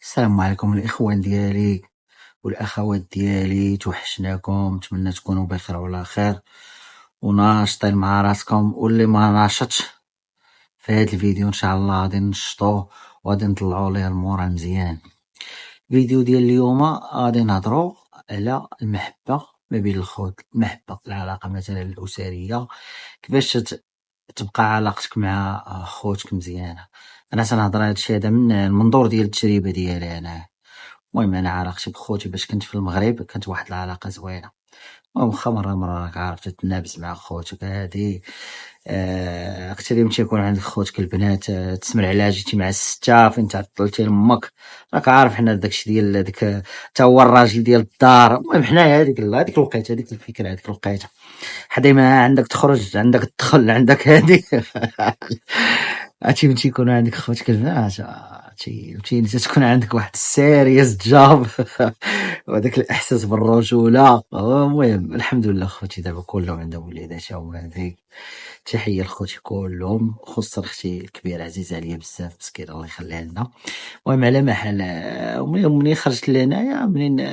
السلام عليكم الإخوان ديالي والأخوات ديالي، توحشناكم. نتمنى تكونوا بخير وعلى خير وناشطين مع راسكم، واللي ما ناشطش في هذا الفيديو إن شاء الله غادي نشطوه وغادي نطلعوا ليه المورال مزيان. الفيديو ديال اليوم غادي نهضروا على المحبة ما بين الخوت، المحبة العلاقة مثلا الأسرية، كيفاش تبقى علاقتك مع خوتك مزيانة. أنا تنهضر هادشي هذا من المنظور ديال التجربة ديالي أنا. المهم انا علاقتي بخوتي باش كنت في المغرب كانت واحد العلاقه زوينه. واخا مره راك عارف تتنابز مع خوتك هادي. اكثر من تيكون عندك خوتك البنات، تسمر عليها جيتي مع الستة فين تعطلتي لامك، راك عارف حنا داكشي ديال ديك تا هو الراجل ديال الدار. المهم حنايا هذيك الوقيته، هذيك الفكره، هذيك الوقيته حدي ما عندك تخرج، عندك تدخل، عندك هادي. عرفتي من تيكونوا عندك خوتك البنات، تكون عندك واحد السيريس جاب. وهذاك الاحساس بالرجوله. المهم الحمد لله خوتي دابا كلهم عندهم وليدات وهذيك. تحيه لخوتي كلهم، خصوصا اختي الكبيره عزيزه عليا بزاف مسكينه الله يخليها لنا. المهم على محل، منين خرجت لهنايا، منين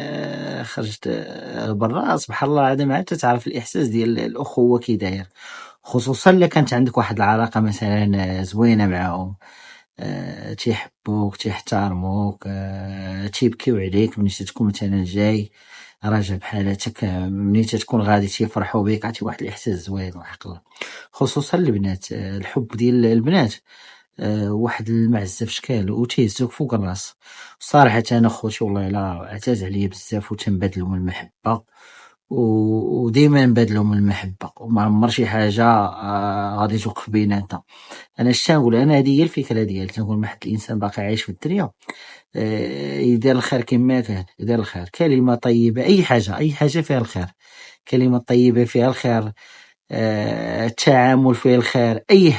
خرجت برا، سبحان الله العظيم عاد تعرف الاحساس ديال الاخوه كي داير، خصوصا الا كانت عندك واحد العلاقه مثلا زوينه معاهم. تيحبوك تيحترموك، تيبكيو عليك ملي تكون مثلا جاي راجع بحالاتك، ملي تكون غادي تيفرحوا بك، عرفتي واحد الاحساس زوين وحق الله. خصوصا البنات، الحب ديال البنات واحد المعزة في شكال وتيهزوك فوق الراس. صراحة أنا خوتي والله إلا عزاز عليا بزاف وتنبادلهم المحبة، وديما نبادلهم المحبة، وما عمر شي حاجة غادي توقف بيناتنا. أنا اش تنقول، أنا هادي هي الفكرة ديالي، تنقول ما حد الإنسان باقي عايش في الدنيا يدير الخير كما كان، يدير الخير، كلمة طيبة، أي حاجة فيها الخير، كلمة طيبة فيها الخير، التعامل فيه الخير، أي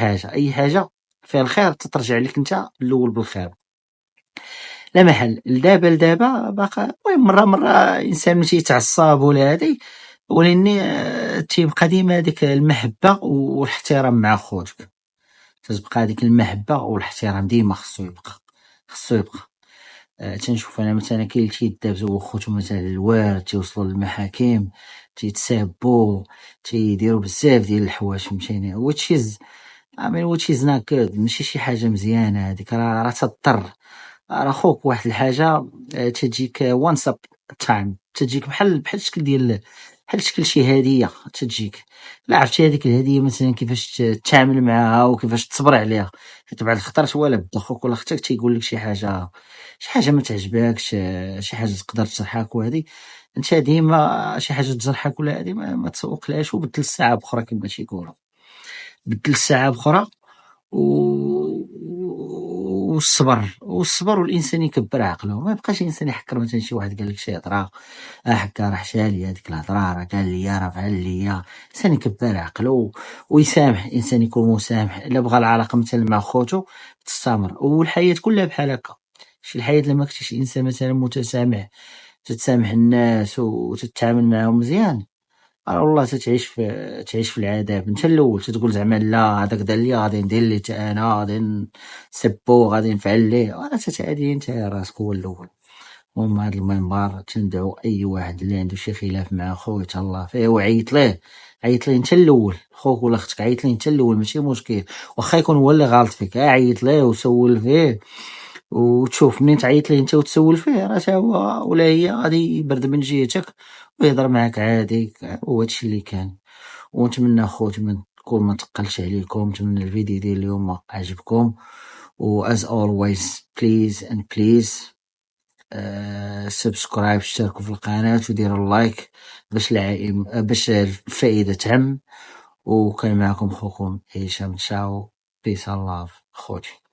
حاجة فيها الخير تترجع لك أنت الأول بالخير. لا محل لدابا باقا. المهم مرة إنسان ملي تيتعصب ولا هادي، ولكن تيبقى ديما هاديك المحبة والاحترام مع خوتك، تتبقى هاديك المحبة والاحترام ديما خصو يبقى. تنشوف أنا مثلا كاين اللي تيدابزو هو وخوتو مثلا الوالد، تيوصلوا للمحاكم، تيتسابوا، تيديروا بزاف ديال الحوايج، فهمتيني. which is not good، ماشي شي حاجة مزيانة هاديك، راه تضر. راه خوك واحد الحاجة تجيك once up time، تجيك بحال الشكل ديال بحال شكل شي هدية تجيك. لا عرفتي هذيك الهدية مثلا كيفاش تتعامل معها وكيفاش تصبر عليها، حيت بعد الخطرات ولا بدا خوك ولا اختك تيقول لك شي حاجة ما تعجبكش، شي حاجة تقدر تجرحك، وهذه انت ديما شي حاجة تجرحك ولا هذه ما تسوقلهاش، وبدل الساعة بأخرى كما تيقولوا، بدل الساعة بأخرى. والصبر والانسان يكبر عقله، ما يبقاش الانسان يحكر. مثلا شي واحد قال لك شي هضره، حكا راه حشالي هذيك الهضره، راه قال لي، راه فعل لي. الانسان يكبر عقله ويسامح، الانسان يكون مسامح الا بغى العلاقه مثلا مع خوتو تستمر، والحياه كلها بحال هكا. شي الحياه لما كنتيش انسان مثلا متسامح، تتسامح الناس وتتعامل معاهم مزيان، والله تعيش في العذاب. انت الاول تتقول زعما لا هذاك دار لي غادي ندير ليه حتى انا، غادي نسبو، غادي نفعل ليه، وانا تتعادي انت راسك هو الاول. المهم هذا المنبر تندعو اي واحد اللي عنده شي خلاف مع خويا تهلا فيه وعيط ليه انت الاول، خوك ولا اختك عيط ليه انت الاول، ماشي مشكل واخا يكون هو اللي غلط فيك، عيط ليه وسول فيه، وتشوف منين تعيط ليه انت وتسول فيه، راه تا هو ولا هي غادي يبرد من جهتك ويهضر معاك عادي. وهادشي اللي كان. ونتمنى خوتي ما تقلش عليكم. نتمنى الفيديو ديال اليوم عجبكم، و as always please and please سبسكرايب، اشتركوا في القناة وديروا اللايك باش الفائدة تعم. وكان معكم خوكم هشام تشاو، بيس الله خوتي.